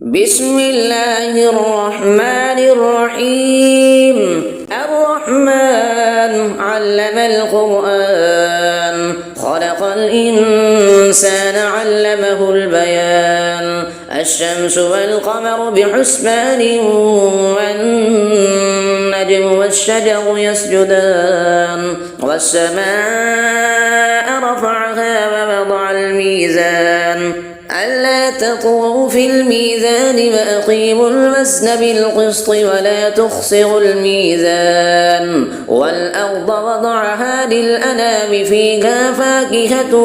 بسم الله الرحمن الرحيم. الرحمن علم القرآن، خلق الإنسان علمه البيان. الشمس والقمر بحسبان، والنجم والشجر يسجدان. والسماء رفعها ووضع الميزان ألا تطغوا في الميزان وأقيموا الوزن بالقسط ولا تخسروا الميزان. والأرض وضعها للأنام فيها فاكهة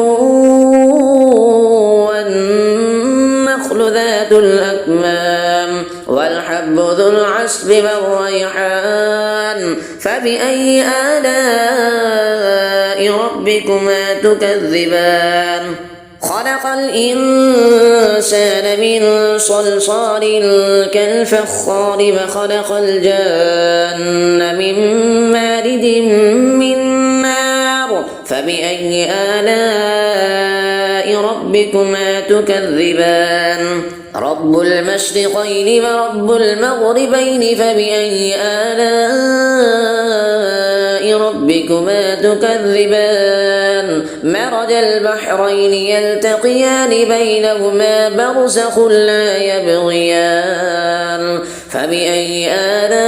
والنخل ذات الأكمام والحب ذو العصف والريحان. فبأي آلاء ربكما تكذبان؟ خلق الإنسان من صلصال كالفخار وخلق الجان من مارد من نار. فبأي آلاء ربكما تكذبان؟ رب المشرقين ورب المغربين. فبأي آلاء ربكما تكذبان؟ مرج البحرين يلتقيان بينهما برزخ لا يبغيان. فبأي آلاء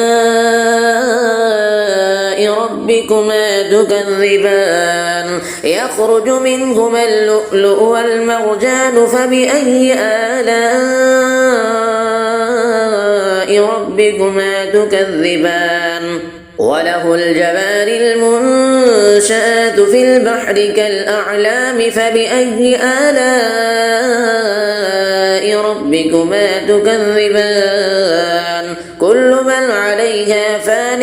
ربكما تكذبان؟ يخرج منهما اللؤلؤ والمرجان. فبأي آلاء ربكما تكذبان؟ وله الجوار المنشآت في البحر كالأعلام. فبأي آلاء ربكما تكذبان؟ كل من عليها فان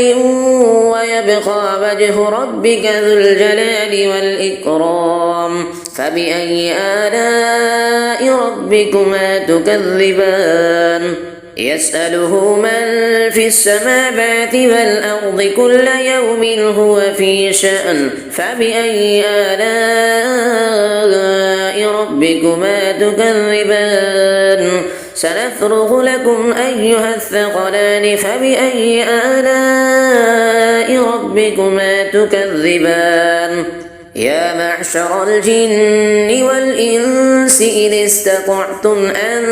ويبقى وجه ربك ذو الجلال والإكرام. فبأي آلاء ربكما تكذبان؟ يسأله من في السماوات والأرض كل يوم هو في شأن. فبأي آلاء ربكما تكذبان؟ سنفرغ لكم أيها الثقلان. فبأي آلاء ربكما تكذبان؟ يا معشر الجن والإنس إن استطعتم أن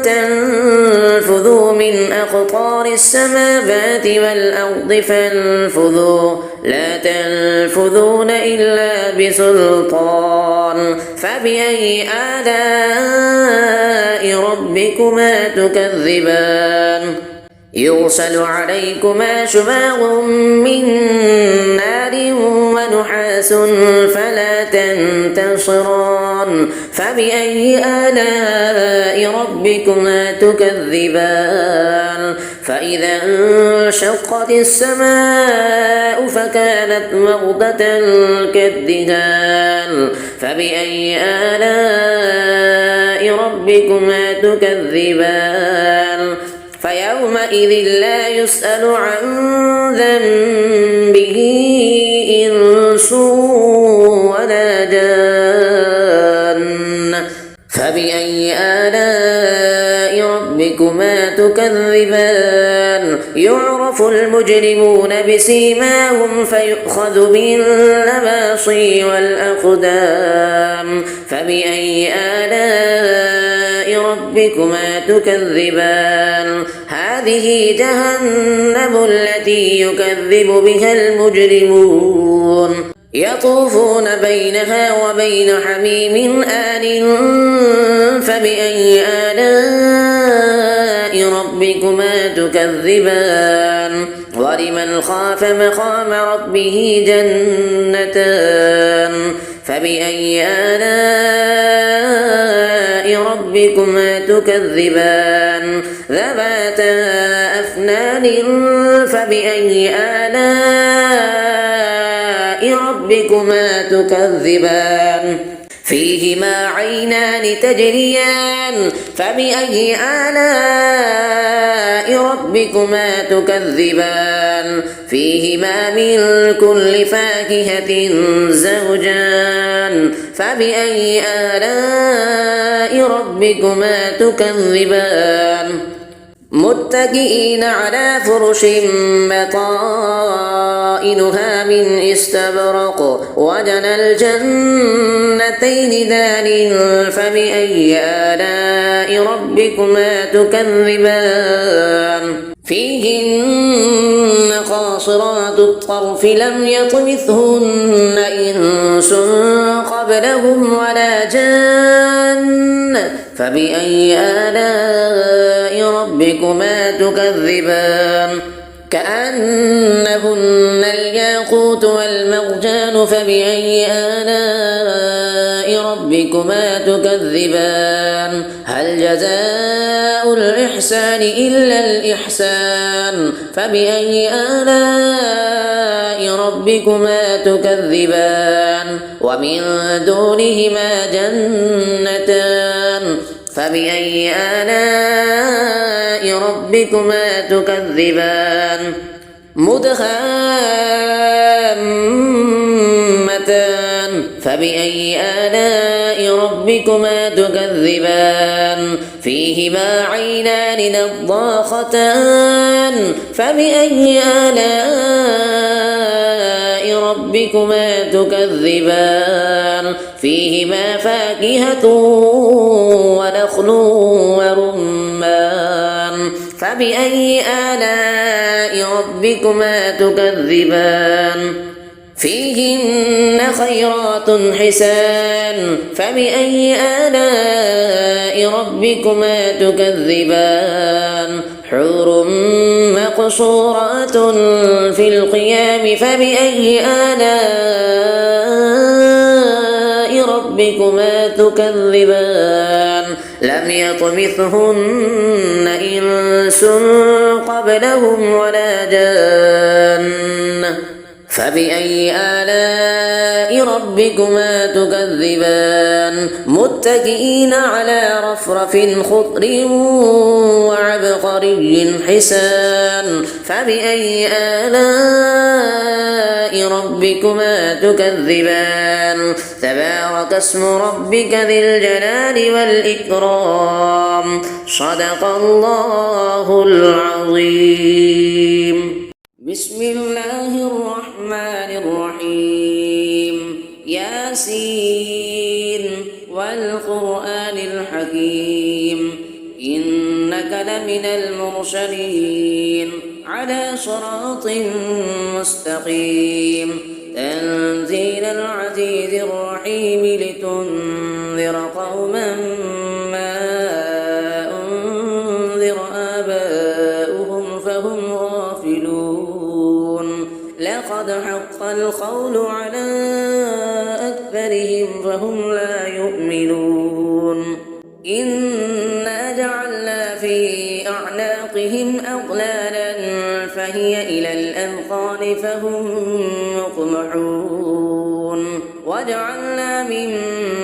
تنفذوا من أقطار السماوات والأرض فانفذوا لا تنفذون إلا بسلطان. فبأي آلاء ربكما تكذبان؟ يرسل عليكما شواظ من نار ونحاس فلا تنتصران. فبأي آلاء ربكما تكذبان؟ فإذا انشقت السماء فكانت وردة كالدهان. فبأي آلاء ربكما تكذبان؟ فيومئذ لا يسأل عن ذنبه إنس ولا جان. فبأي آلاء ربكما تكذبان؟ يعرف المجرمون بسيماهم فيؤخذ بالنواصي والأقدام. فبأي آلاء ربكما تكذبان؟ هذه جهنم التي يكذب بها المجرمون. يطوفون بينها وبين حميم آن. فبأي آلاء ربكما تكذبان؟ ولمن خاف مقام ربه جنتان. فبأي آلاء ربكما تكذبان؟ ذواتا أفنان. فبأي آلاء ربكما تكذبان؟ فيهما عينان تجريان. فبأي آلاء ربكما تكذبان؟ فيهما من كل فاكهة زوجان. فبأي آلاء ربكما تكذبان؟ متكئين على فرش بطائنها من استبرق وجنى الجنتين دان فبأي آلاء ربكما تكذبان فيهن قاصرات الطرف لم يطمثهن إنس قبلهم ولا جان فبأي آلاء ربكما تكذبان كأنهن الياقوت والمرجان فبأي آلاء ربكما تكذبان هل جزاء الإحسان إلا الإحسان فبأي آلاء ربكما تكذبان ومن دونهما جنتان فبأي آلاء ربكما تكذبان مدهامتان فبأي آلاء ربكما تكذبان فيهما عينان نضاختان فبأي آلاء ربكما تكذبان فيهما فاكهة ونخل ورمان فبأي آلاء ربكما تكذبان فيهن خيرات حسان فبأي آلاء ربكما تكذبان حور مقصورات في القيام فبأي آلاء ربكما تكذبان لم يطمثهن إنس قبلهم ولا جان فبأي آلاء ربكما تكذبان متكئين على رفرف خضر وعبقري حسان فبأي آلاء ربكما تكذبان تبارك اسم ربك ذي الجلال والإكرام صدق الله العظيم بسم الله الرحمن الرحيم ياسين والقرآن الحكيم إنك لمن المرسلين على صراط مستقيم تنزيل العزيز الرحيم لتنذر قوما ما أنذر آباؤهم فهم غافلون لقد حق القول على أكثرهم فهم لا يؤمنون إنا جعلنا في أعناقهم أغلالا فهي إلى الأذقان فهم مقمحون وجعلنا من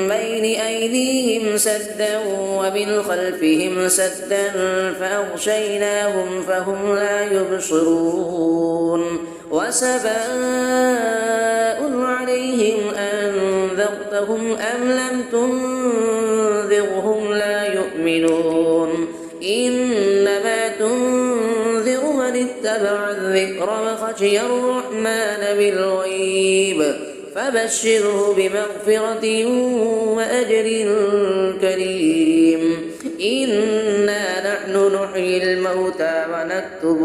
بين أيديهم سدا ومن خلفهم سدا فأغشيناهم فهم لا يبصرون وسواء عليهم أنذرتهم أم لم تنذرهم لا يؤمنون إنما تنذر من اتبع الذكر وخشي الرحمن بالغيب فبشره بمغفرة وأجر كريم إنا نحن نحيي الموتى ونكتب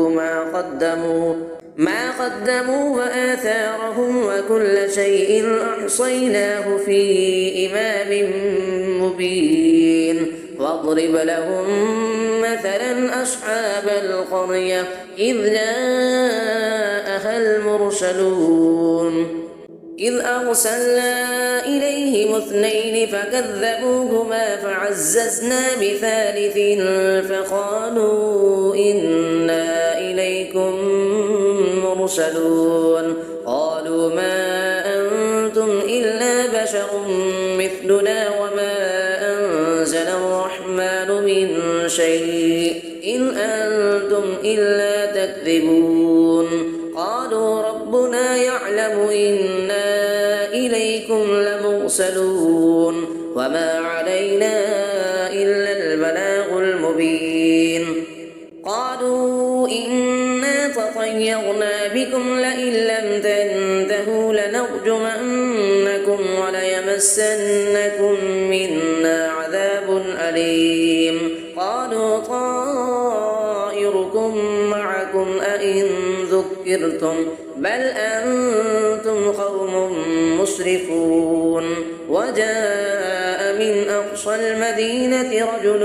ما قدموا وآثارهم وكل شيء أحصيناه في إمام مبين واضرب لهم مثلا أصحاب القرية إذ جاءها المرسلون إذ أرسلنا إليهم اثنين فكذبوهما فعززنا بثالث فقالوا إنا إليكم مرسلون قالوا ما أنتم إلا بشر مثلنا وما أنزل الرحمن من شيء إن أنتم إلا تكذبون قالوا ربنا يعلم إنا إليكم لمرسلون وما علينا إلا البلاغ المبين يطيرنا بكم لئن لم تنتهوا لنرجمنكم وليمسنكم منا عذاب أليم. قالوا طائركم معكم أئن ذكرتم بل أنتم قوم مسرفون. وجاء من أقصى المدينة رجل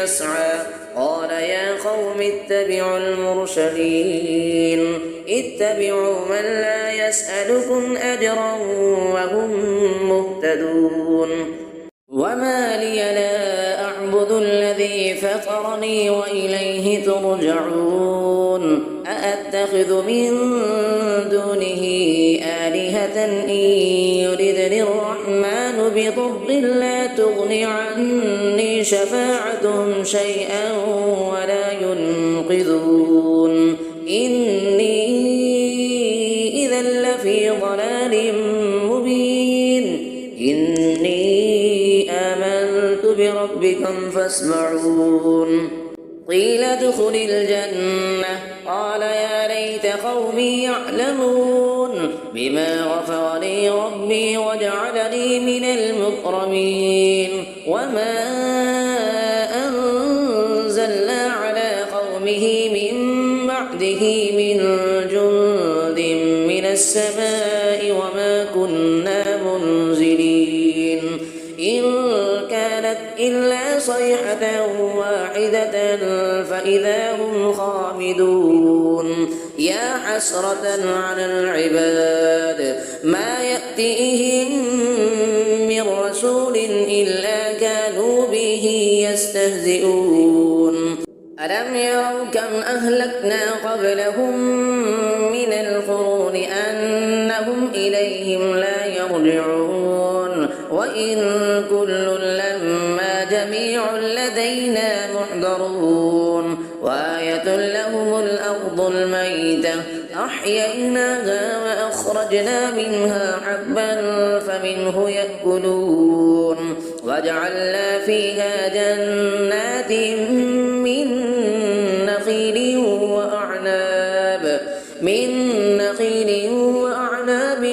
يسعى قال يا قوم اتبعوا المرسلين اتبعوا من لا يسألكم أجرا وهم مهتدون. وما لي لا أعبد الذي فطرني وإليه ترجعون. أأتخذ من دونه آلهة إن يردني الرحمن بضر لا تغن عني شفاعتهم شيئا ولا ينقذون. إني إذا لفي ضلال مبين. إني آمنت بربكم فاسمعون. قيل ادخل الجنة قال يا ليت قومي يعلمون بما غفر لي ربي وجعلني من المكرمين. وما أنزلنا على قومه من بعده من جند من السماء وما كنا منزلين. إن كانت إلا صيحة واحدة فإذا هم خامدون. يا حسرة على العباد ما يأتيهم من رسول إلا كانوا به يستهزئون. ألم يروا كم أهلكنا قبلهم من القرون أنهم إليهم لا يرجعون. وإن كل لما جميع لدينا محضرون. وآية لهم الأرض الميتة أحييناها وأخرجنا منها حبا فمنه يأكلون. وجعلنا فيها جنات من نخيل وأعناب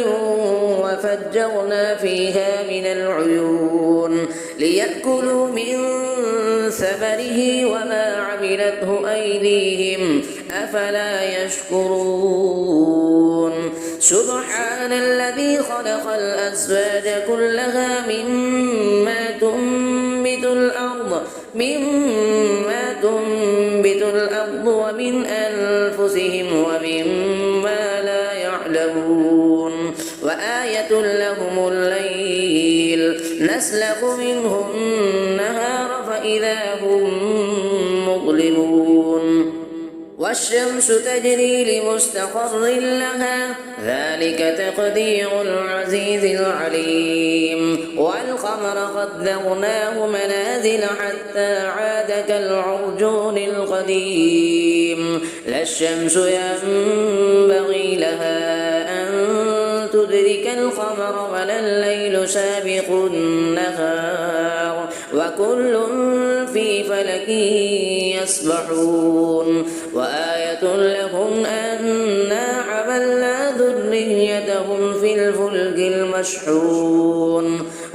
وفجرنا فيها من العيون ليأكلوا من ثمره وما عملته أيديهم أفلا يشكرون. سبحان الذي خلق الأزواج كلها مما تنبت الأرض ومن أنفسهم ومما لا يعلمون. وآية لهم الليل نسلخ منه النهار فإذا هم مظلمون. والشمس تجري لمستقر لها ذلك تقدير العزيز العليم. والقمر قدرناه منازل حتى عاد كالعرجون القديم. لا الشمس ينبغي لها أن تدرك القمر ولا الليل سابق النهار وكل في فلك يسبحون. وآية لهم أنا حملنا ذريتهم في الفلك المشحون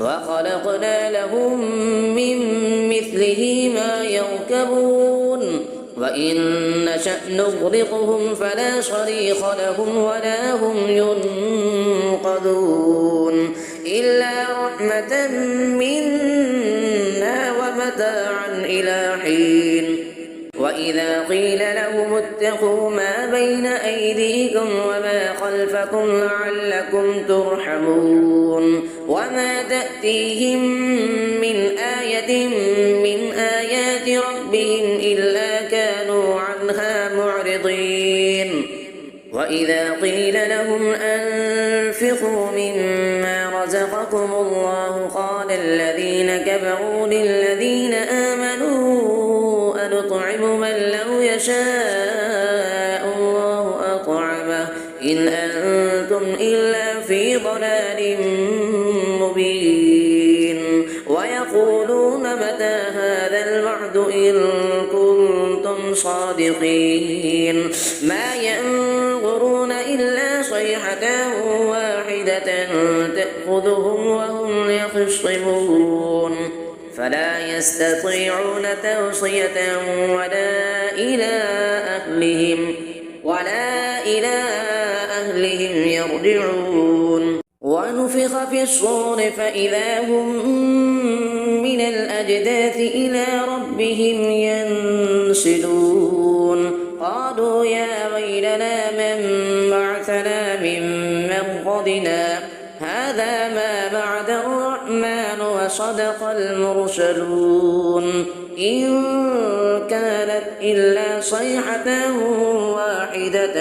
وخلقنا لهم من مثله ما يركبون. وإن نشأ نغرقهم فلا صريخ لهم ولا هم ينقذون إلا رحمة منا ومتاعا إلى حين. وإذا قيل لهم اتقوا ما بين أيديكم وما خلفكم لعلكم ترحمون. وما تأتيهم من آية من آيات ربهم إلا كانوا عنها معرضين. وإذا قيل لهم أنفقوا مما رزقكم الله قال الذين كفروا للذين آمنوا أنطعم من لو يشاء الله أطعمه إن أنتم إلا في ضلال مبين. ويقولون متى هذا الوعد إن كنتم صادقين ما ينظرون إلا صيحة واحدة تأخذهم وهم يخصمون فلا يستطيعون توصية ولا إلى أهلهم يرجعون ونفخ في الصور فإذا هم من الأجداث إلى ربهم ينسلون قالوا يا ويلنا من بعثنا من مرقدنا هذا ما بعد الرحمن وصدق المرسلون إن كانت إلا صيحة واحدة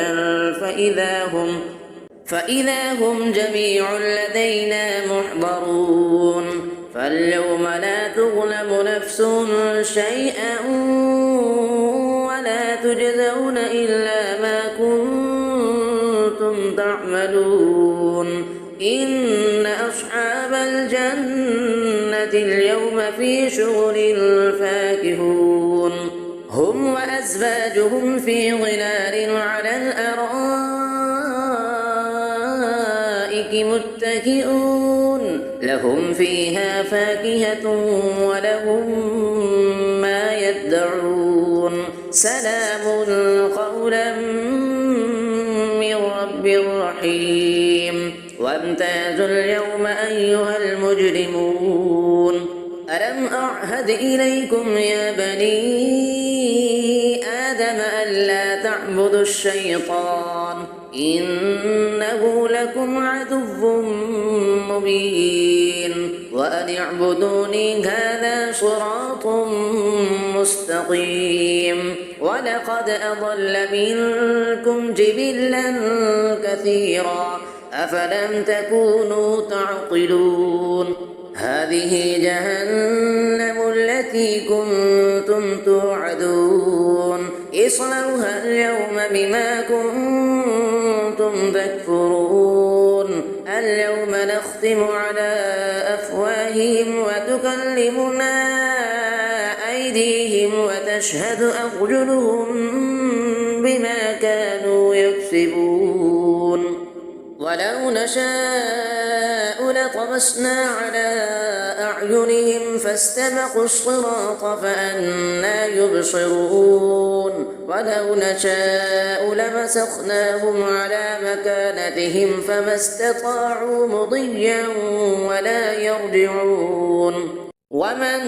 فإذا هم جميع لدينا محضرون فاليوم لا تظلم نفس شيئا ولا تجزون إلا ما كنتم تعملون إن أصحاب الجنة اليوم في شغل فاكهون هم وأزواجهم في ظلال على الأرائك متكئون لهم فيها فاكهة ولهم ما يدعون سلام قولا من رب رحيم وامتازوا اليوم أيها المجرمون ألم أعهد إليكم يا بني آدم ألا تعبدوا الشيطان إنه لكم عدو مبين وأن اعبدوني هذا صراط مستقيم ولقد أضل منكم جبلا كثيرا أفلم تكونوا تعقلون هذه جهنم التي كنتم توعدون اصلوها اليوم بما كنتم تكفرون اليوم نختم على أفواههم وتكلمنا أيديهم وتشهد أرجلهم بما كانوا يكسبون ولو نشاء لطمسنا على أعينهم فاستبقوا الصراط فأنى يبصرون ولو نشاء لمسخناهم على مكانتهم فما استطاعوا مضيا ولا يرجعون ومن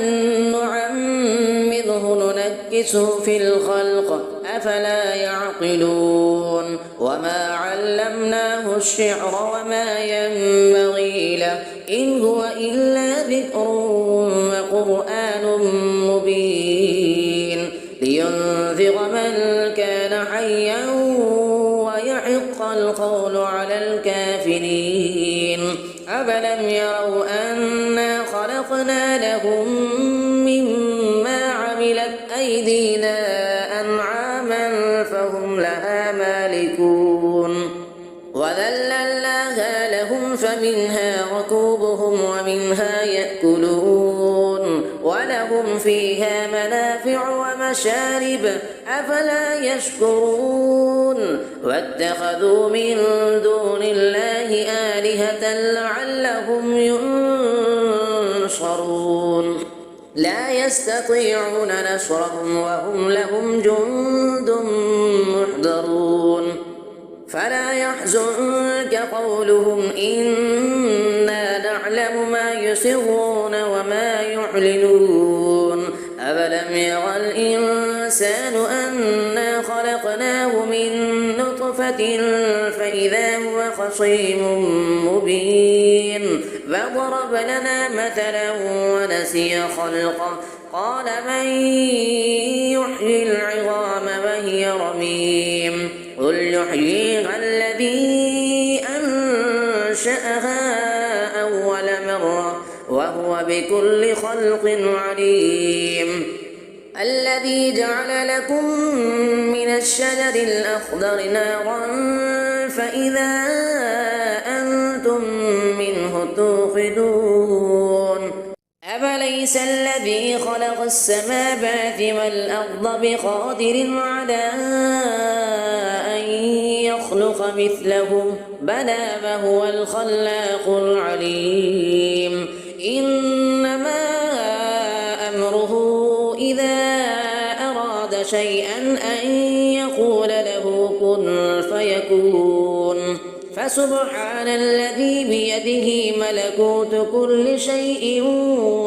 نعمره ننكسه في الخلق أفلا يعقلون وما علمناه الشعر وما ينبغي له إن هو إلا ذكر وقرآن مبين لينذر من كان حيا ويحق القول على الكافرين أفلم يروا أنا خلقنا لهم مما عملت أيدينا أنعاما فهم لها مالكون وذللناها لهم فمنها ركوبهم ومنها يأكلون ولهم فيها منافع ومشارب أفلا يشكرون واتخذوا من دون الله آلهة لعلهم ينصرون لا يستطيعون نصرهم وهم لهم جند محضرون فلا يحزنك قولهم إنا نعلم ما يسرون وما يعلنون أفلم يرى الإنسان أنا خلقناه من نطفة فإذا هو خصيم مبين فضرب لنا مثلا ونسي خلقه قال من يحيي العظام وهي رميم قل يحييها الذي أنشأها أول مرة وهو بكل خلق عليم الذي جعل لكم من الشجر الأخضر نارا فإذا أنتم منه توقدون أفليس أليس الذي خلق السماوات والأرض بقادر على أن يخلق مثلهم بلى وهو الخلاق العليم إنما أمره إذا أراد شيئا أن يقول له كن فيكون فسبحان الذي بيده ملكوت كل شيء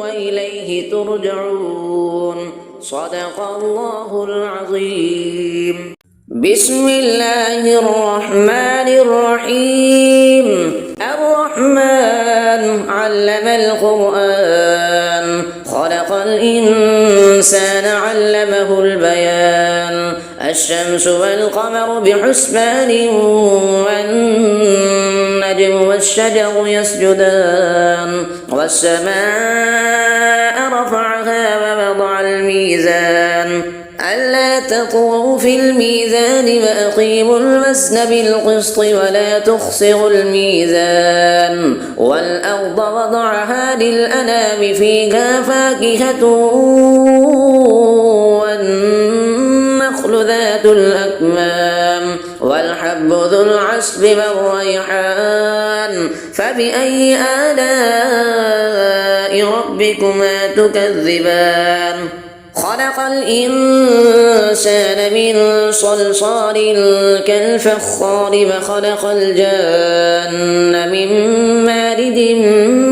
وإليه ترجعون صدق الله العظيم. بسم الله الرحمن الرحيم. الرحمن علم القرآن خلق الإنسان علمه البيان الشمس والقمر بحسبان والنجم والشجر يسجدان والسماء رفعها ووضع الميزان ألا تطغوا في الميزان وأقيموا الوزن بالقسط ولا تخسروا الميزان والأرض وضعها للأنام فيها فاكهة والنخل ذات الأكمام والحب ذو العصف والريحان فبأي آلاء ربكما تكذبان خلق الإنسان من صلصال كالفخار وخلق الجان من مارد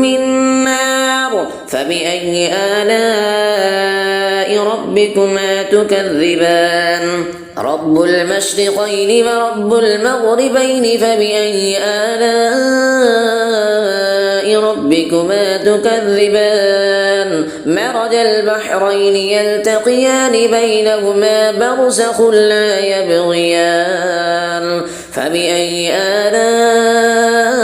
من نار فبأي آلاء ربكما تكذبان رب المشرقين ورب المغربين فبأي آلاء ربكما تكذبان مرج البحرين يلتقيان بينهما برزخ لا يبغيان فبأي آلاء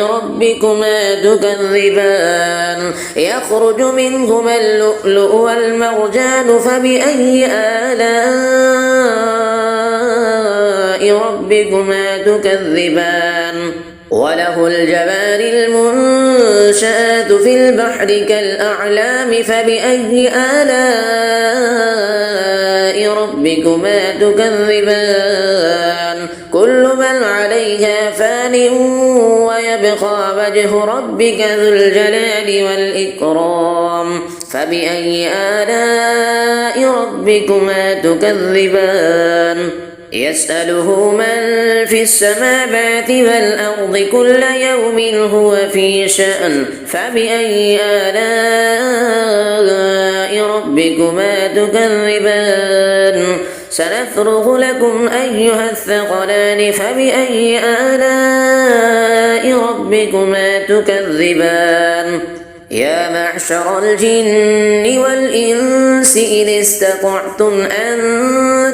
ربكما تكذبان يخرج منهما اللؤلؤ والمرجان فبأي آلاء ربكما تكذبان وله الجوار المنشآت في البحر كالأعلام فبأي آلاء ربكما تكذبان كل من عليها فان ويبقى وجه ربك ذو الجلال والإكرام فبأي آلاء ربكما تكذبان يسأله من في السماوات والأرض كل يوم هو في شأن فبأي آلاء ربكما تكذبان سنفرغ لكم أيها الثقلان فبأي آلاء ربكما تكذبان يا معشر الجن والإنس إن استطعتم أن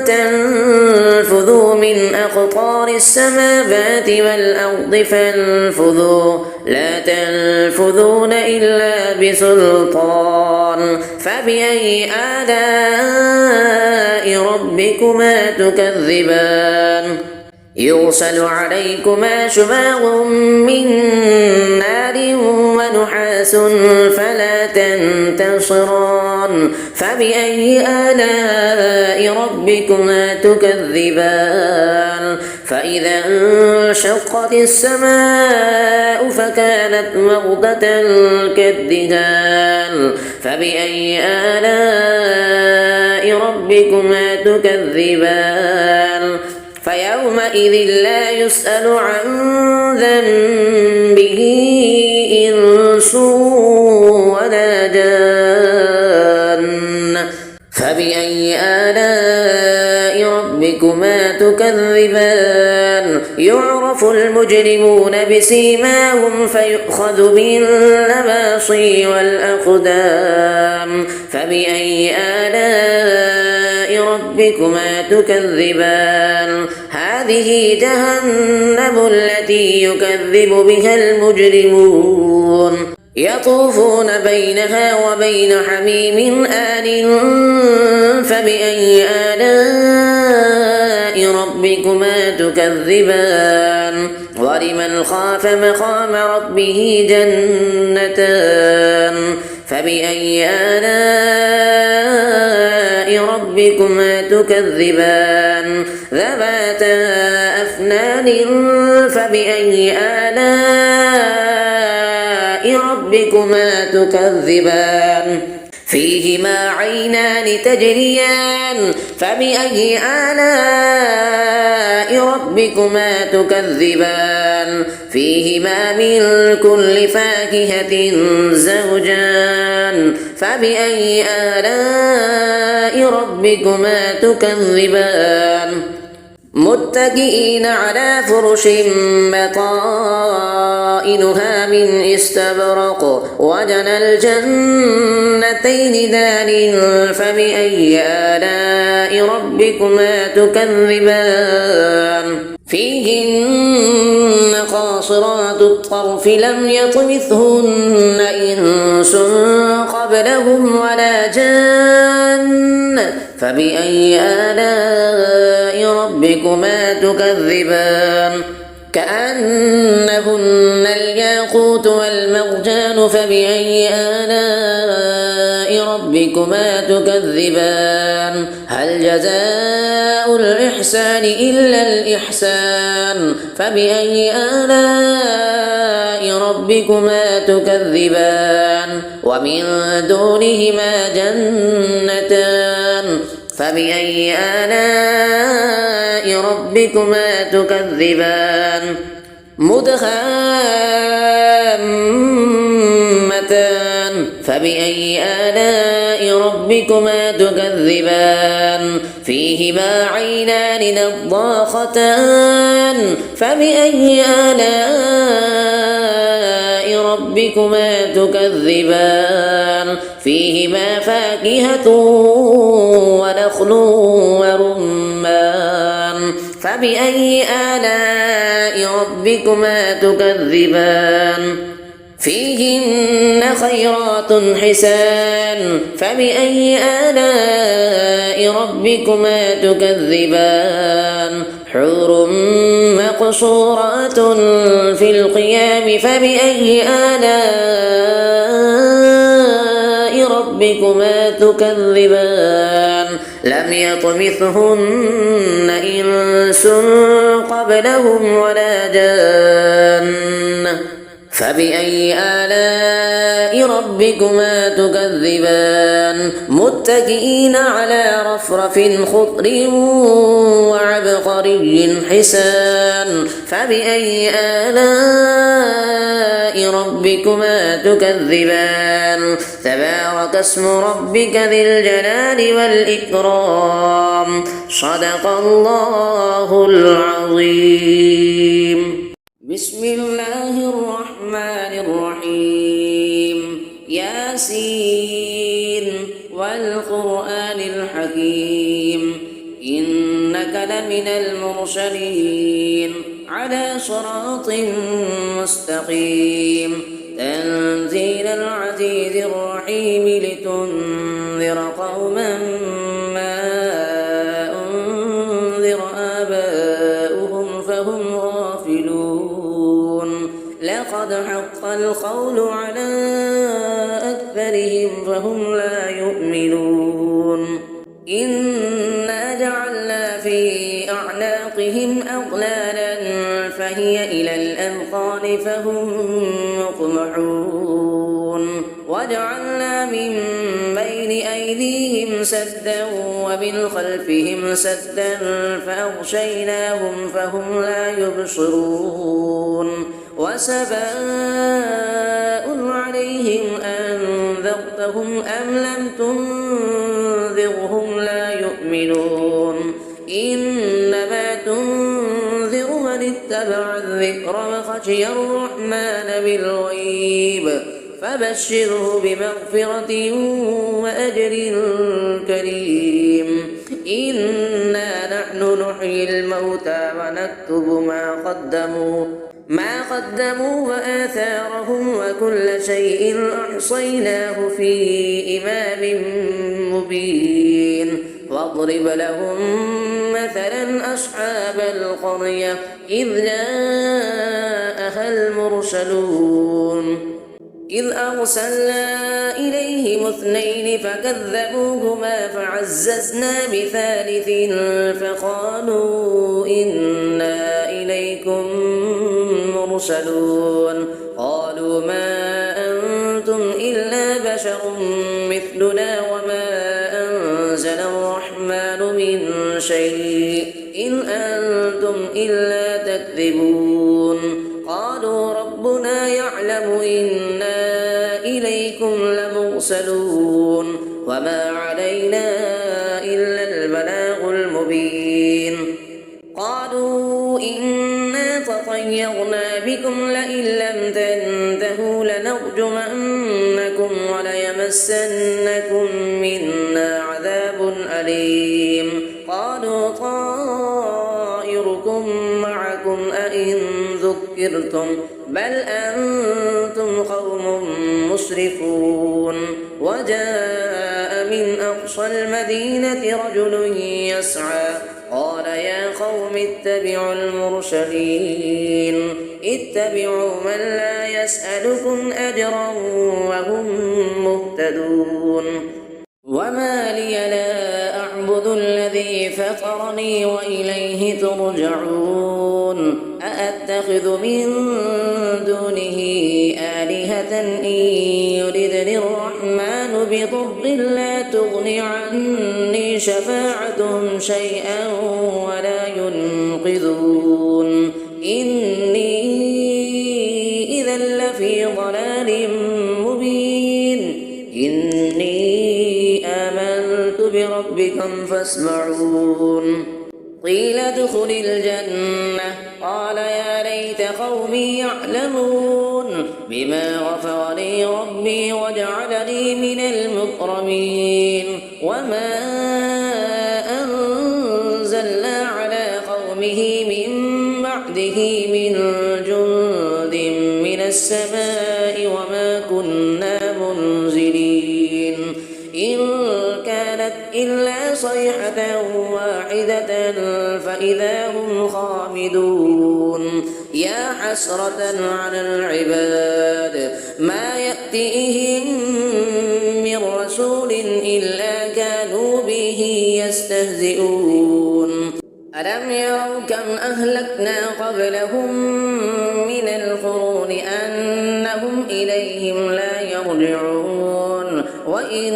تنفذوا من أقطار السماوات والأرض فانفذوا لا تنفذون إلا بسلطان فبأي آلاء ربكما تكذبان يرسل عليكما شواظ من نار ونحاس فلا تنتصران فبأي آلاء ربكما تكذبان فإذا انشقت السماء فكانت وردة كالدهان فبأي آلاء ربكما تكذبان فيومئذ لا يسأل عن ذنبه إنس ولا جان فبأي آلاء ربكما تكذبان يعرف المجرمون بسيماهم فيؤخذ بالنواصي والأقدام فبأي آلاء ربكما تكذبان هذه جهنم التي يكذب بها المجرمون يطوفون بينها وبين حميم آن فبأي آلاء ربكما تكذبان ولمن خاف مقام ربه جنتان فبأي آلاء ربكما تكذبان ذواتا أفنان فبأي آلاء ربكما تكذبان فيهما عينان تجريان فبأي آلاء ربكما تكذبان فيهما من كل فاكهة زوجان فبأي آلاء ربكما تكذبان متكئين على فرش بطائنها من استبرق وجنى الجنتين دان فبأي آلاء ربكما تكذبان فيهن قاصرات الطرف لم يطمثهن إنس قبلهم ولا جان فبأي آلاء ربكما تكذبان كأنهن الياقوت والمرجان فبأي آلاء ربكما تكذبان هل جزاء الإحسان إلا الإحسان فبأي آلاء ربكما تكذبان ومن دونهما جنتان فبأي آلاء ربكما تكذبان مدهامتان فبأي آلاء ربكما تكذبان فيهما عينان نضاختان فبأي آلاء ربكما تكذبان فيهما فاكهة ونخل ورمان فبأي آلاء ربكما تكذبان فيهن خيرات حسان فبأي آلاء ربكما تكذبان حور مقصورات في القيام فبأي آلاء ربكما تكذبان لم يطمثهن إنس قبلهم ولا جان فبأي آلاء ربكما تكذبان متكئين على رفرف خضر وعبقري حسان فبأي آلاء ربكما تكذبان تبارك اسم ربك ذي الجلال والإكرام صدق الله العظيم بسم الله الرحمن الرحيم ياسين والقرآن الحكيم إنك لمن المرسلين على صراط مستقيم تنزيل العزيز الرحيم لتنذر قوما ما أنذر آباؤهم فهم غافلون لقد حق القول على أكثرهم فهم لا يؤمنون إنا جعلنا في أعناقهم أغلالا فهي إلى الأذقان فهم مقمحون وجعلنا من بين أيديهم سدا ومن خلفهم سدا فأغشيناهم فهم لا يبصرون وسواء عليهم أنذرتهم أم لم تنذرهم لا يؤمنون إنما تنذر من اتبع الذكر وخشي الرحمن بالغيب فبشره بمغفرة وأجر كريم إنا نحن نحيي الموتى ونكتب ما قدموا وآثارهم وكل شيء أحصيناه في إمام مبين واضرب لهم مثلا أصحاب القرية إذ جاءها المرسلون إذ أرسلنا إليهم 2 فكذبوهما فعززنا بثالث فقالوا إنا إليكم مرسلون قالوا ما أنتم إلا بشر مثلنا وما أنزل الرحمن من شيء إن أنتم إلا تكذبون قالوا ربنا يعلم إنا إليكم لمرسلون وما علينا إلا البلاغ المبين قالوا إنا تطيرنا بكم لئن لم تنتهوا لنرجمنكم وليمسنكم منا عذاب أليم قالوا طائركم معكم أئن ذكرتم بل أنتم قوم مسرفون وجاء من أقصى المدينة رجل يسعى قال يا قوم اتبعوا المرسلين اتبعوا من لا يسألكم أجرا وهم مهتدون وما لي لا أعبد الذي فطرني وإليه ترجعون أأتخذ من دونه آلهة إن يردني الرحمن بضر لا تغن عني شفاعتهم شيئا ولا ينقذون إني إذا لفي ضلال مبين إني آمنت بربكم فاسمعون قيل ادخل الجنة قال يا ليت قومي يعلمون بما غفر لي ربي وجعلني من المكرمين وما أنزلنا على قومه من بعده من جند من السماء وما كنا منزلين إن كانت إلا صيحة واحدة فإذا هم خامدون يا حسرة على العباد ما يأتيهم من رسول إلا كانوا به يستهزئون ألم يروا كم أهلكنا قبلهم من القرون أنهم إليهم لا يرجعون وإن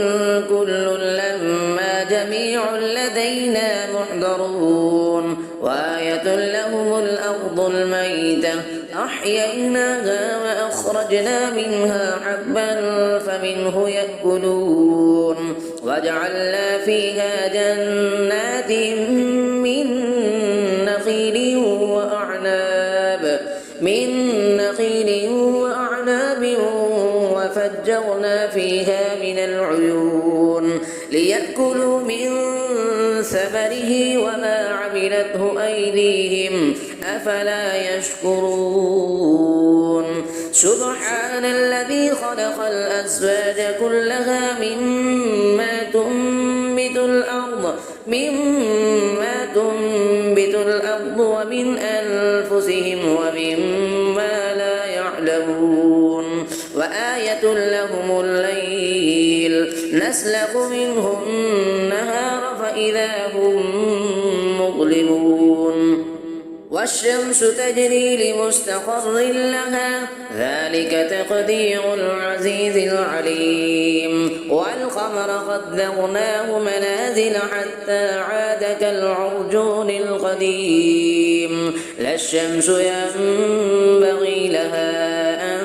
كل لما جميع لدينا محضرون وآية لهم الأرض الميتة أحييناها وأخرجنا منها حبا فمنه يأكلون وجعلنا فيها جنات من نخيل وأعناب وفجرنا فيها من العيون ليأكلوا من ثمره وما عملته أيديهم أفلا يشكرون سبحان الذي خلق الأزواج كلها مما تنبت الأرض ومن أنفسهم ومما لا يعلمون وآية لهم الليل نسلخ منه النهار فإذا هم مظلمون والشمس تجري لمستقر لها ذلك تقدير العزيز العليم والقمر قدرناه منازل حتى عاد كالعرجون القديم لا الشمس ينبغي لها أن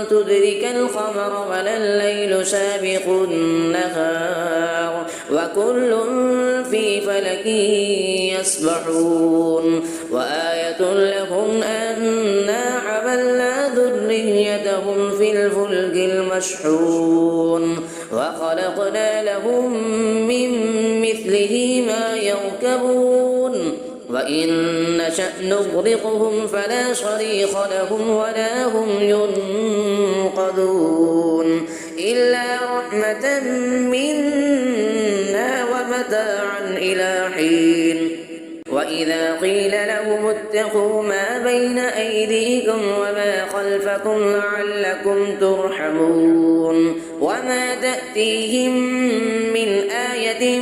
تدرك القمر ولا الليل سابق النهار وكل في فلك يسبحون وآية لهم أنا حملنا ذريتهم في الفلك المشحون وخلقنا لهم من مثله ما يركبون وإن نشأ نغرقهم فلا صريخ لهم ولا هم ينقذون إلا رحمة منا ومتاعا إلى حين وإذا قيل لهم اتقوا ما بين أيديكم وما خلفكم لعلكم ترحمون وما تأتيهم من آية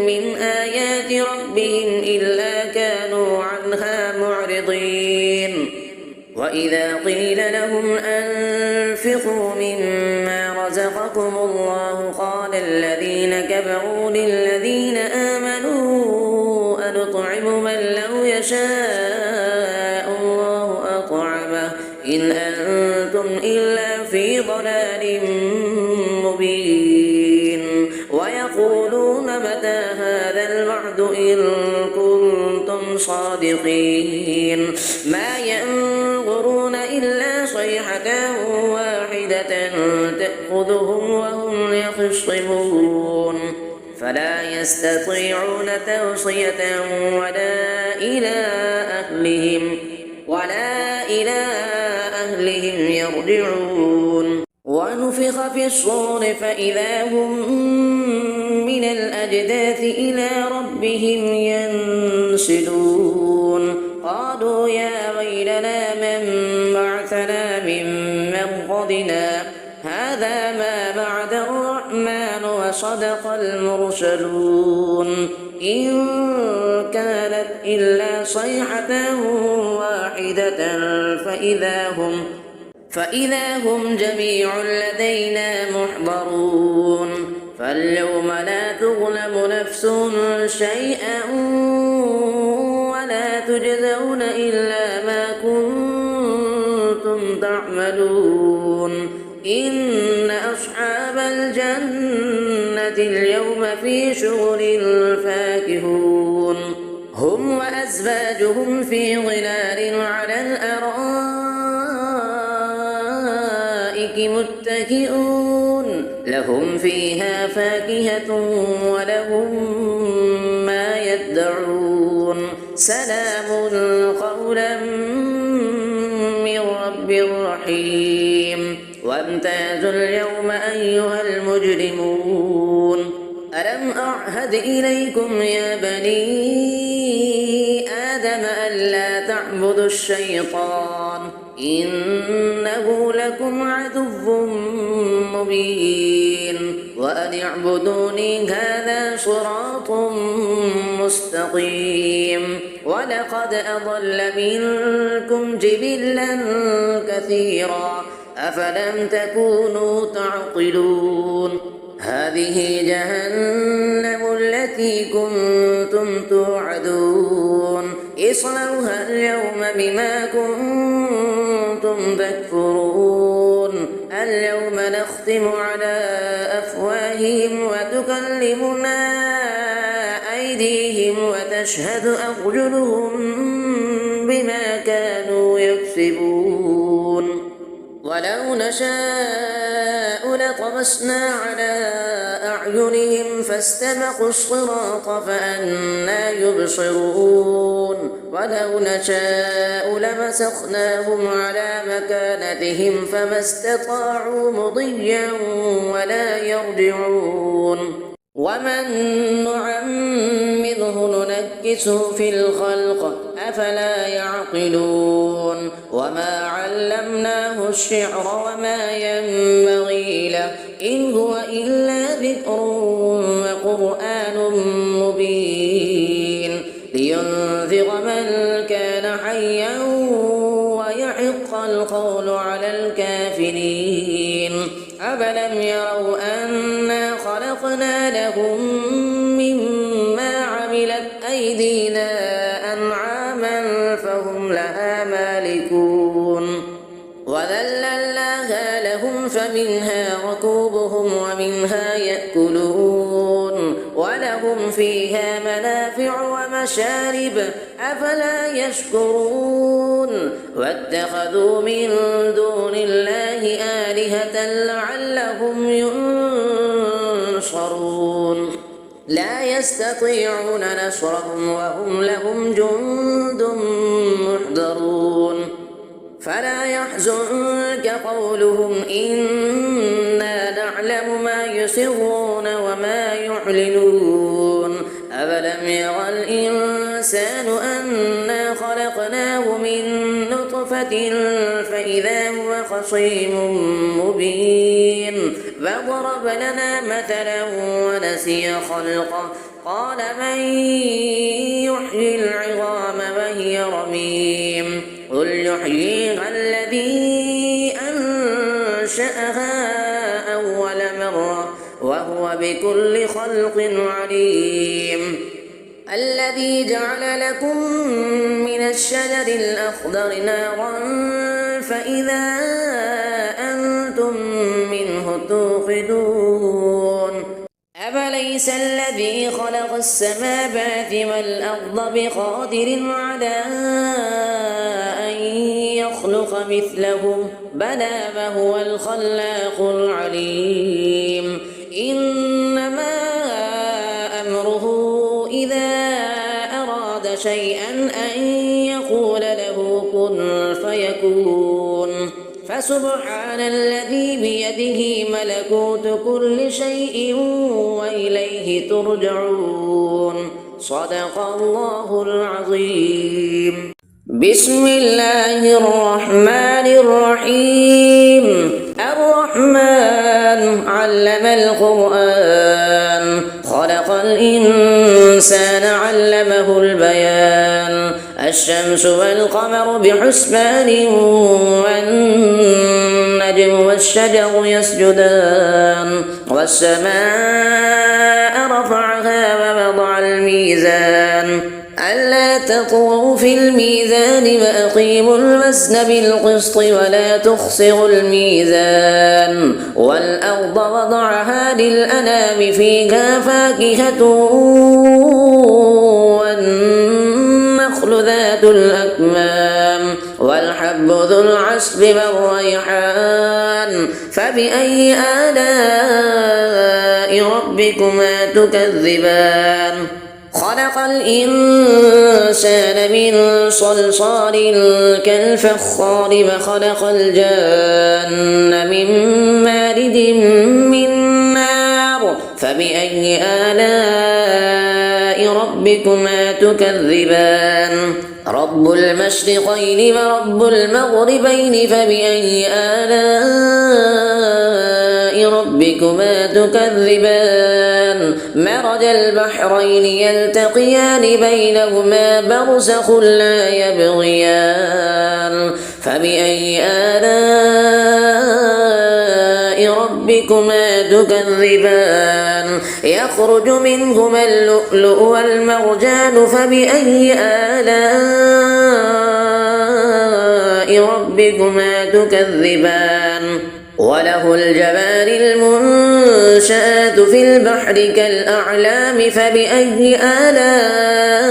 من آيات ربهم إلا كانوا عنها معرضين وإذا قيل لهم أنفقوا مما رزقكم الله قال الذين كفروا للذين آمنوا أنطعم من لو يشاء الله أطعمه إن أنتم إلا في ضلال مبين ويقولون متى هذا الوعد إن كنتم صادقين ما ينظرون إلا صيحة واحدة تأخذهم وهم يخصمون فلا يستطيعون توصية ولا إلى أهلهم يرجعون ونفخ في الصور فإذا هم من الأجداث إلى ربهم ينسلون قالوا يا ويلنا من بعثنا من مرقدنا هذا ما وعد الرحمن وصدق المرسلون إن كانت إلا صيحة واحدة فإذا هم جميع لدينا محضرون فاليوم لا تظلم نفس شيئا ولا تجزون إلا ما كنتم تعملون إن أصحاب الجنة اليوم في شغل فاكهون هم وأزواجهم في ظلال على الأرائك متكئون لهم فيها فاكهة ولهم ما يدعون سلام قولا من رب رحيم وامتازوا اليوم أيها المجرمون ألم أعهد إليكم يا بني آدم ألا تعبدوا الشيطان إنه لكم عدو مبين وأن اعبدوني هذا صراط مستقيم ولقد أضل منكم جبلا كثيرا أفلم تكونوا تعقلون هذه جهنم التي كنتم توعدون اصلوها اليوم بما كنتم تكفرون اليوم نختم على أفواههم وتكلمنا أيديهم وتشهد أرجلهم بما كانوا يكسبون ولو نشاء لطمسنا على أعينهم فاستبقوا الصراط فأنى يبصرون ولو نشاء لمسخناهم على مكانتهم فما استطاعوا مضيا ولا يرجعون ومن نعمره ننكسه في الخلق أفلا يعقلون وما علمناه الشعر وما ينبغي له إن هو إلا ذكر وقرآن مبين لينذر من كان حيا ويحق القول على الكافرين أفلم يروا أنا خلقنا لهم مما عملت أيدينا أنعاما فهم لها مالكون وذللناها لهم فمنها ركوبهم ومنها يأكلون ولهم فيها منافع ومشارب أفلا يشكرون واتخذوا من دون الله آلهة لعلهم ينصرون لا يستطيعون نصرهم وهم لهم جند محضرون فلا يحزنك قولهم إنا نعلم ما يسرون وما يعلنون أفلم يرى الإنسان أنا خلقناه من نطفة فإذا هو خصيم مبين فضرب لنا مثلا ونسي خلقه قال من يحيي العظام وهي رميم قل يحييها الذي أنشأها أول مرة وهو بكل خلق عليم الذي جعل لكم من الشجر الأخضر نارا فإذا أنتم منه توقدون أفليس الذي خلق السماوات والأرض بقادر على أن يخلق مثلهم بلى وهو الخلاق العليم إنما أمره إذا أراد شيئا أن يقول له كن فيكون فسبحان الذي بيده ملكوت كل شيء وإليه ترجعون صدق الله العظيم بسم الله الرحمن الرحيم الرحمن علم القرآن خلق الإنسان علمه البيان الشمس والقمر بحسبان والنجم والشجر يسجدان والسماء رفعها ووضع الميزان ألا تطغوا في الميزان وأقيموا الوزن بالقسط ولا تخسروا الميزان والأرض وضعها للأنام فيها فاكهة والنخل ذات الأكمام والحب ذو العصف والريحان فبأي آلاء ربكما تكذبان خلق الإنسان من صلصال كالفخار وخلق الجان من مارد من نار فبأي آلاء ربكما تكذبان رب المشرقين ورب المغربين فبأي آلاء ربكما تكذبان مرج البحرين يلتقيان بينهما برزخ لا يبغيان فبأي آلاء ربكما تكذبان يخرج منهما اللؤلؤ والمرجان فبأي آلاء ربكما تكذبان وله الجوار المنشآت في البحر كالأعلام فبأي آلاء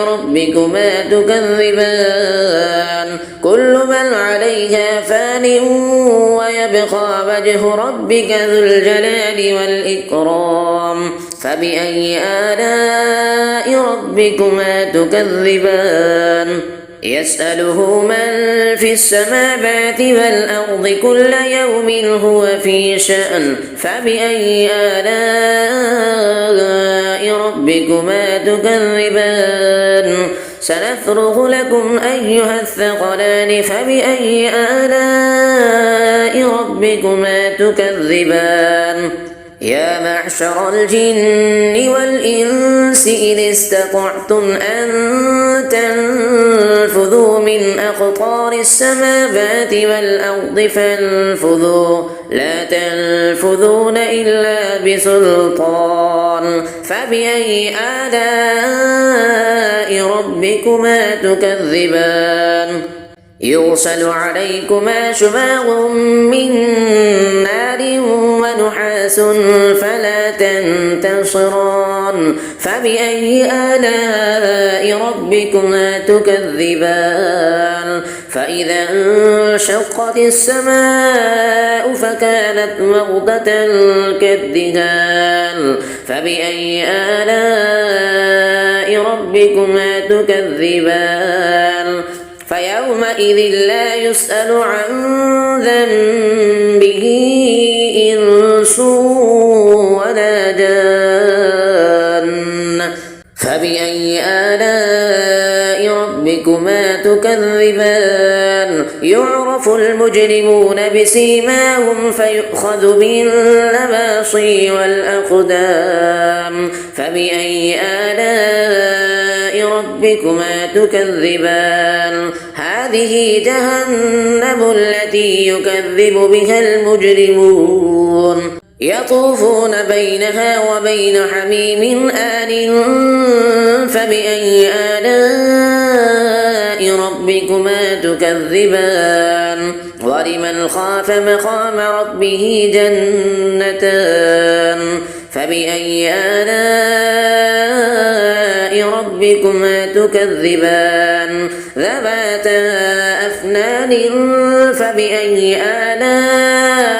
ربكما تكذبان كل من عليها فان ويبقى وجه ربك ذو الجلال والإكرام فبأي آلاء ربكما تكذبان يسأله من في السماوات والأرض كل يوم هو في شأن فبأي آلاء ربكما تكذبان سنفرغ لكم أيها الثقلان فبأي آلاء ربكما تكذبان يا معشر الجن والإنس إن استطعتم أن تنفذوا من أقطار السماوات والأرض فانفذوا لا تنفذون إلا بسلطان فبأي آلاء ربكما تكذبان يرسل عليكما شواظ من نار ونحاس فلا تنتصران فبأي آلاء ربكما تكذبان فإذا انشقت السماء فكانت وردة كالدهان فبأي آلاء ربكما تكذبان فيومئذ لا يسأل عن ذنبه إنس ولا جان فبأي آلاء ربكما تكذبان يعرف المجرمون بسيماهم فيؤخذ بالنواصي والأقدام فبأي آلاء ربكما تكذبان هذه جهنم التي يكذب بها المجرمون يطوفون بينها وبين حميم آن فبأي آلاء ربكما تكذبان ولمن خاف مقام ربه جنتان فبأي آلاء ربكما تكذبان ذواتا أفنان فبأي آلاء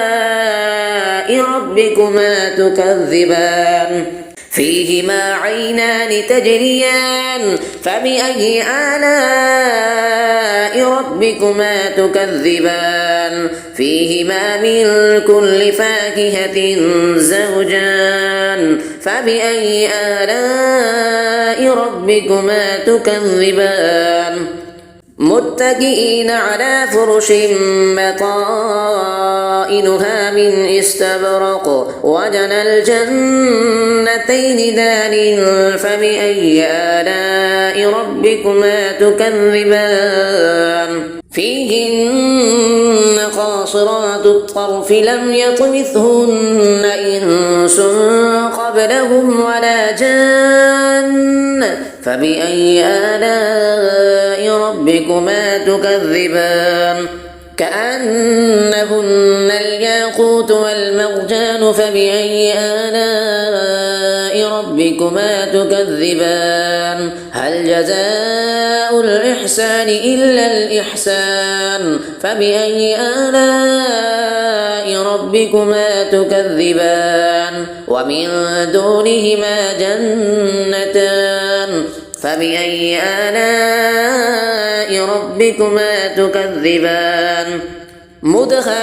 ربكما تكذبان فيهما عينان تجريان فبأي آلاء ربكما تكذبان فيهما من كل فاكهة زوجان فبأي آلاء ربكما تكذبان متكئين على فرش بطائنها من استبرق وجنى الجنتين دان فبأي آلاء ربكما تكذبان فيهن قاصرات الطرف لم يطمثهن إنس قبلهم ولا جان فبأي آلاء ربكما تكذبان كأنهن الياقوت والمرجان فبأي آلاء ربكما تكذبان هل جزاء الإحسان إلا الإحسان فبأي آلاء ربكما تكذبان ومن دونهما جنتان فبأي آلاء ربكما تكذبان مدهامتان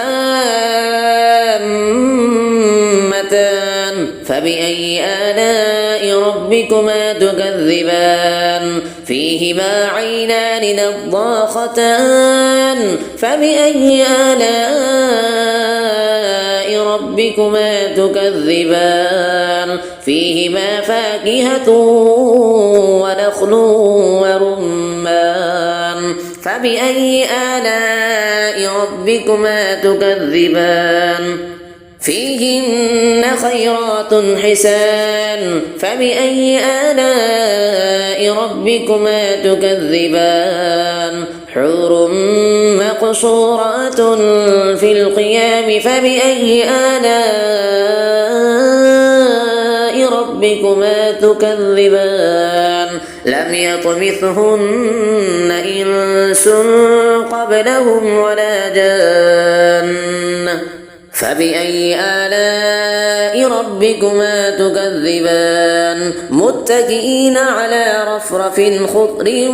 فبأي آلاء ربكما تكذبان فيهما عينان نضاختان فبأي آلاء ربكما تكذبان فيهما فاكهة ونخل ورمان فبأي آلاء ربكما تكذبان فيهن خيرات حسان فبأي آلاء ربكما تكذبان حور مقصورات في القيام فبأي آلاء ربكما تكذبان لم يطمثهن إنس قبلهم ولا جان فبأي آلاء ربكما تكذبان متكئين على رفرف خضر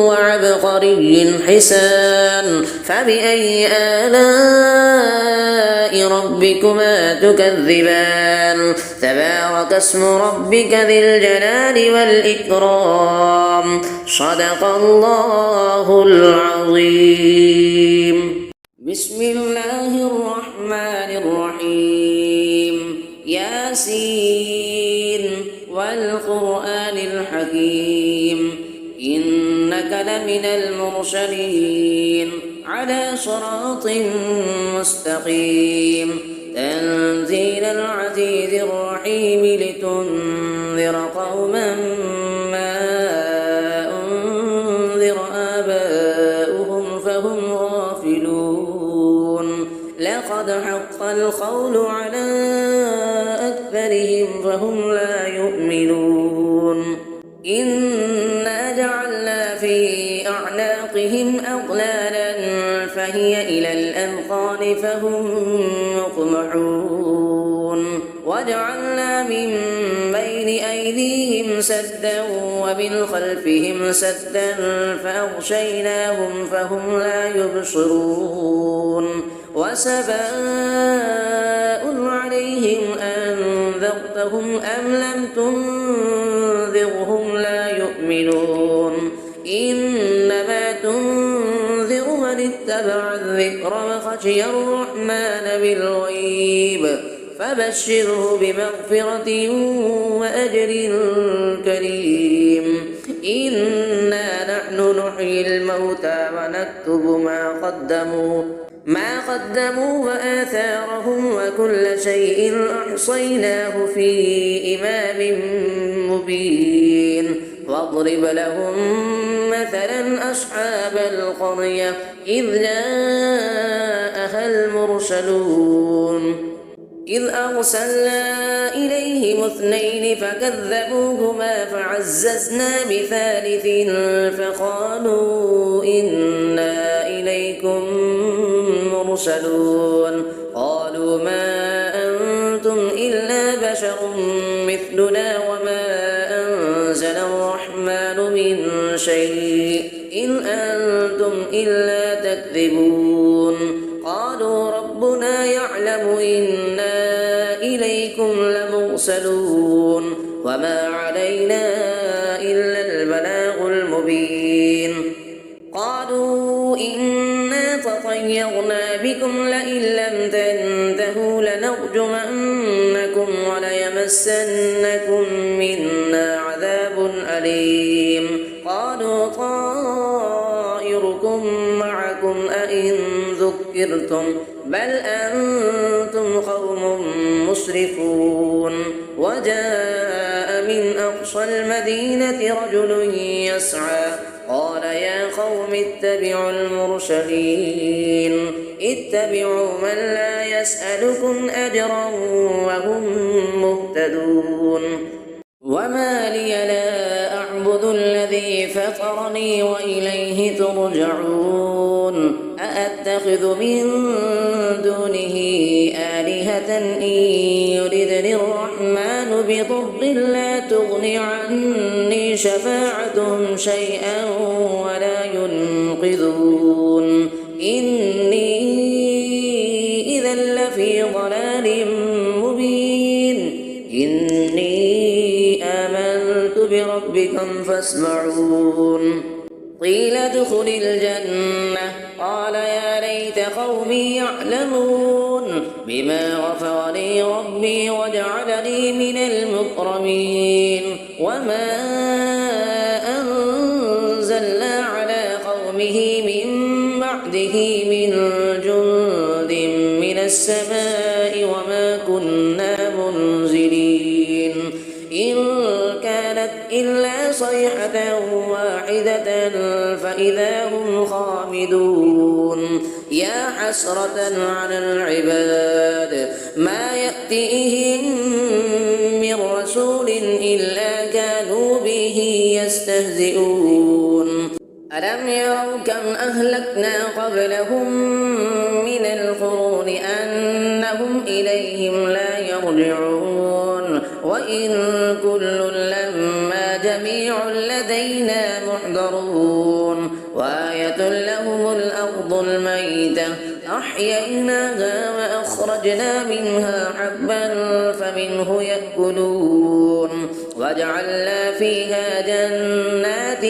وعبقري حسان فبأي آلاء ربكما تكذبان تبارك اسم ربك ذي الجلال والإكرام صدق الله العظيم بسم الله الرحمن الرحيم ياسين والقرآن الحكيم إنك لمن المرسلين على صراط مستقيم تنزيل العزيز الرحيم لتنذر قوما ما أنذر آباؤهم فهم غافلون لقد حق القول على أكثرهم فهم لا يؤمنون إنا جعلنا في أعناقهم أغلالا فهي إلى الأذقان فهم مقمحون وجعلنا من بين أيديهم سدا ومن خلفهم سدا فأغشيناهم فهم لا يبصرون وسواء عليهم أنذرتهم أم لم تنذرهم يحملون إنما تنذر من اتبع الذكر وخشي الرحمن بالغيب فبشره بمغفرة وأجر كريم إنا نحن نحيي الموتى ونكتب ما قدموا وآثارهم وكل شيء أحصيناه في إمام مبين واضرب لهم مثلا أصحاب القرية إذ جاءها المرسلون إذ أرسلنا إليهم 2 فكذبوهما فعززنا بثالث فقالوا إنا إليكم مرسلون قالوا ما أنتم إلا بشر مثلنا وما أنزل الرحمن من شيء إن أنتم إلا تكذبون قالوا ربنا يعلم إنا إليكم لمرسلون وما علينا إلا البلاغ المبين قالوا إنا تطيرنا بكم لئن لم تنتهوا لنرجمنكم وليمسنكم منا عذاب أليم قالوا طائركم معكم أئن ذكرتم بل أنتم قوم مسرفون وجاء من أقصى المدينة رجل يسعى قال يا قوم اتبعوا المرسلين اتبعوا من لا يسألكم أجرا وهم مهتدون وما لي لا أعبد الذي فطرني وإليه ترجعون أأتخذ من دونه آلهة إن يردني الرحمن بضر لا تغن عني شفاعتهم شيئا ولا ينقذون إني إذا لفي ضلال مبين إني آمنت بربكم فاسمعون قيل ادخل الجنة قال يا ليت قومي يعلمون بما غفر لي ربي وجعلني من المكرمين وما أنزلنا على قومه من بعده من جند من السماء وما كنا منزلين إن كانت إلا صيحة واحدة فإذا هم خامدون يا حسرة على العباد ما يأتيهم من رسول إلا كانوا به يستهزئون ألم يروا كم أهلكنا قبلهم من القرون أنهم إليهم لا يرجعون وإن كل لما جميع لدينا محضرون وآية لهم الأرض الميتة أحييناها وأخرجنا منها حبا فمنه يأكلون وجعلنا فيها جنات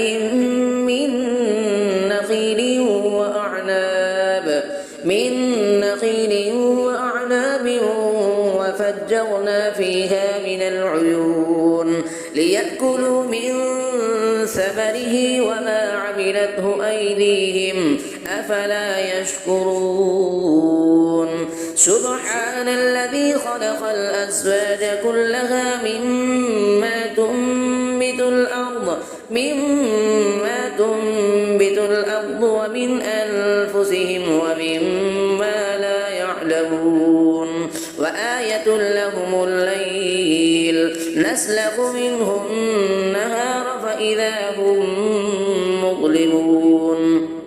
من نخيل وأعناب وفجرنا فيها من العيون ليأكلوا من ثمره وما عملته أيديهم أفلا يشكرون سبحان الذي خلق الأزواج كلها مما تنبت الأرض ومن أنفسهم ومما لا يعلمون وآية لهم الليل نسلخ منه النهار فإذا هم مظلمون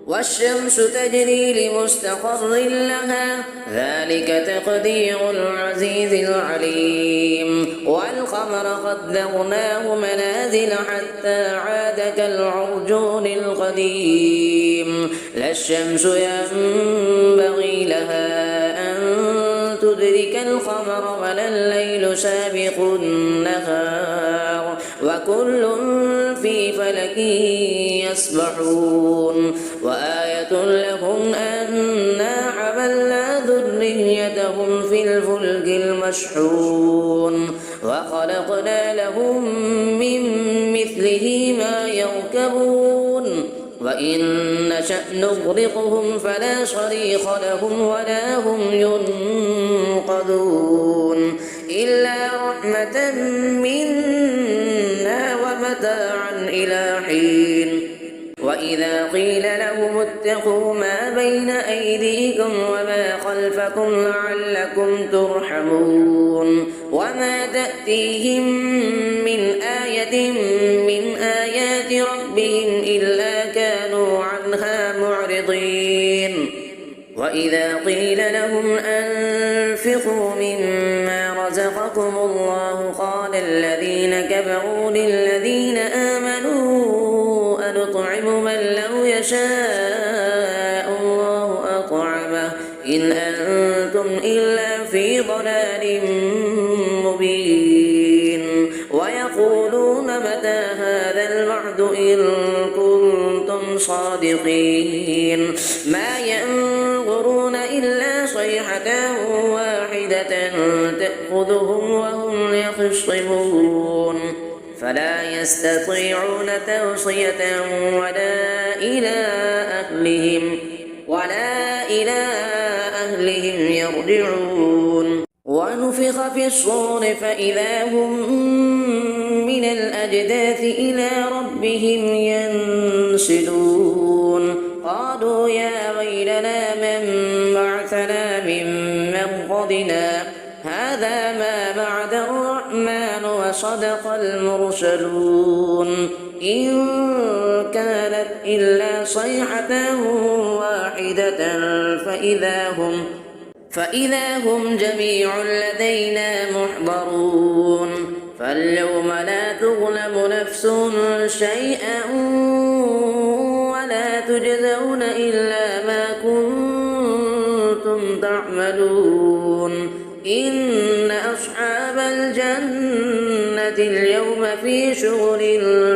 والشمس تجري لمستقر لها ذلك تقدير العزيز العليم والقمر قدرناه منازل حتى عاد كالعرجون القديم لا الشمس ينبغي لها أن تدرك القمر ولا الليل سابق النهار وكل في فلك يسبحون وآية لهم أنا حملنا ذريتهم في الفلك المشحون وخلقنا لهم من مثله ما يركبون وإن نشأ نغرقهم فلا صريخ لهم ولا هم ينقذون إلا رحمة منا ومتاعا إلى حين وإذا قيل لهم اتقوا ما بين أيديكم وما خلفكم لعلكم ترحمون وما تأتيهم من آية من آيات ربهم إلا كانوا عنها معرضين وإذا قيل لهم أنفقوا مما رزقكم الله قال الذين كفروا للذين آمنوا أنطعم من لو يشاء الله أطعمه إن أنتم إلا في ضلال مبين ويقولون متى هذا الوعد إن كنتم صادقين ما ينظرون إلا صيحة واحدة تأخذهم وهم يخصمون فلا يستطيعون توصية ولا إلى أهلهم يرجعون ونفخ في الصور فإذا هم من الأجداث إلى ربهم ينسلون قالوا يا ويلنا من بعثنا من مرقدنا هذا ما بعد الرحمن وصدق المرسلون إن كانت إلا صيحة واحدة فإذا هم جميع لدينا محضرون فاليوم لا تظلم نفس شيئا ولا تجزون إلا ما كنتم تعملون إن أصحاب الجنة اليوم في شغل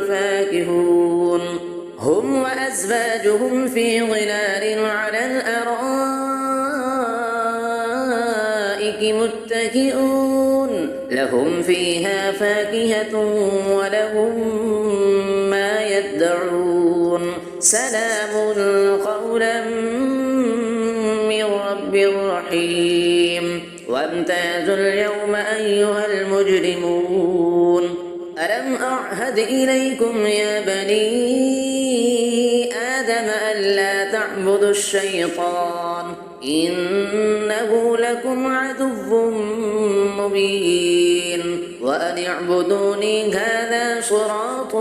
فاكهون هم وأزواجهم في ظلال على الأرائك متكئون لهم فيها فاكهة ولهم ما يدعون سلام قولا من رب رحيم وامتازوا اليوم أيها المجرمون ألم أعهد إليكم يا بني آدم ألا تعبدوا الشيطان إنه لكم عدو مبين وأن اعبدوني هذا صراط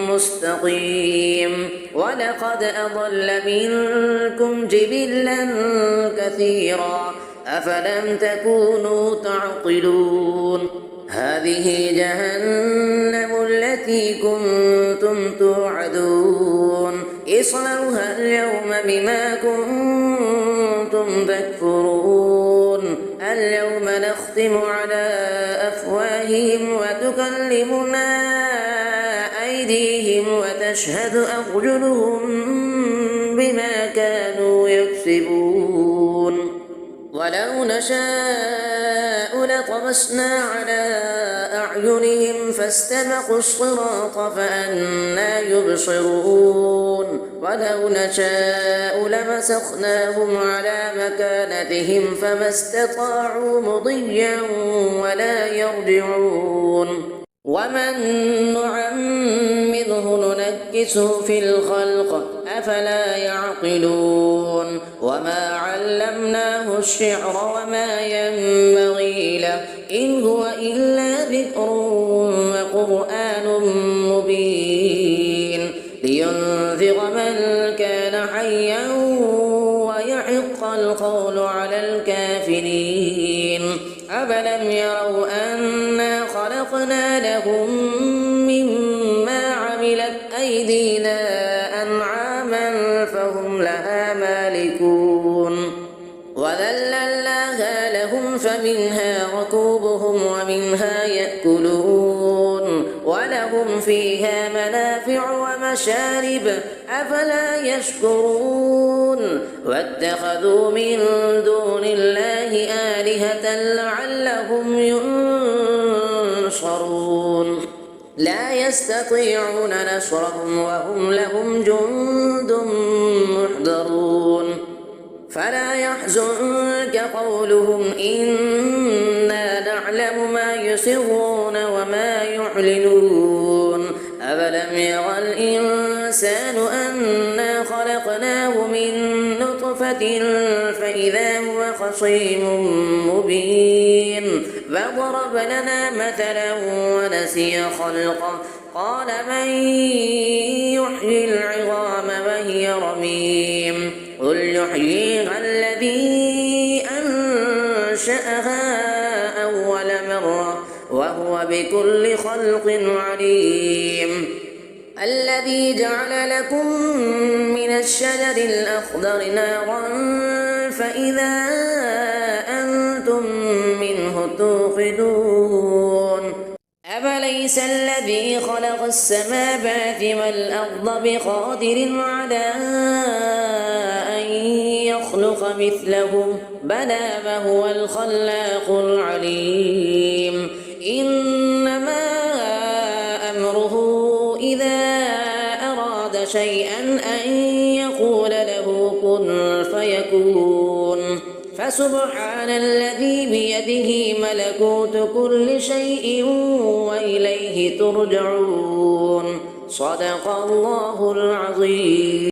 مستقيم ولقد أضل منكم جبلا كثيرا أفلم تكونوا تعقلون هذه جهنم التي كنتم توعدون اصلوها اليوم بما كنتم تكفرون اليوم نختم على أفواههم وتكلمنا أيديهم وتشهد أرجلهم بما كانوا يكسبون ولو نشاء لطمسنا على أعينهم فاستبقوا الصراط فأنى يبصرون ولو نشاء لمسخناهم على مكانتهم فما استطاعوا مضيا ولا يرجعون ومن نعمره ننكسه في الخلق أفلا يعقلون وما علمناه الشعر وما ينبغي له إن هو إلا ذكر وقرآن مبين لينذر من كان حيا ويحق القول على الكافرين أفلم يروا أنا خلقنا لهم مما عملت أيدينا أنعاما فهم لها مالكون وذللناها لهم فمنها ركوبهم ومنها يأكلون فيها منافع ومشارب أفلا يشكرون واتخذوا من دون الله آلهة لعلهم ينصرون لا يستطيعون نصرهم وهم لهم جند محضرون فلا يحزنك قولهم إنا نعلم ما يسرون وما يعلنون أفلم يرى الإنسان أنا خلقناه من نطفة فإذا هو خصيم مبين فضرب لنا مثلا ونسي خلقه قال من يحيي العظام وهي رميم قل يحييها الذي أنشأها أول مرة وهو بكل خلق عليم الذي جعل لكم من الشجر الأخضر نارا فإذا أنتم منه توقدون أفليس الذي خلق السماوات والأرض بقادر على أن يخلق مثلهم بلى وهو الخلاق العليم إنما أمره إذا أراد شيئا أن يقول له كن فيكون فسبحان الذي بيده ملكوت كل شيء وإليه ترجعون صدق الله العظيم.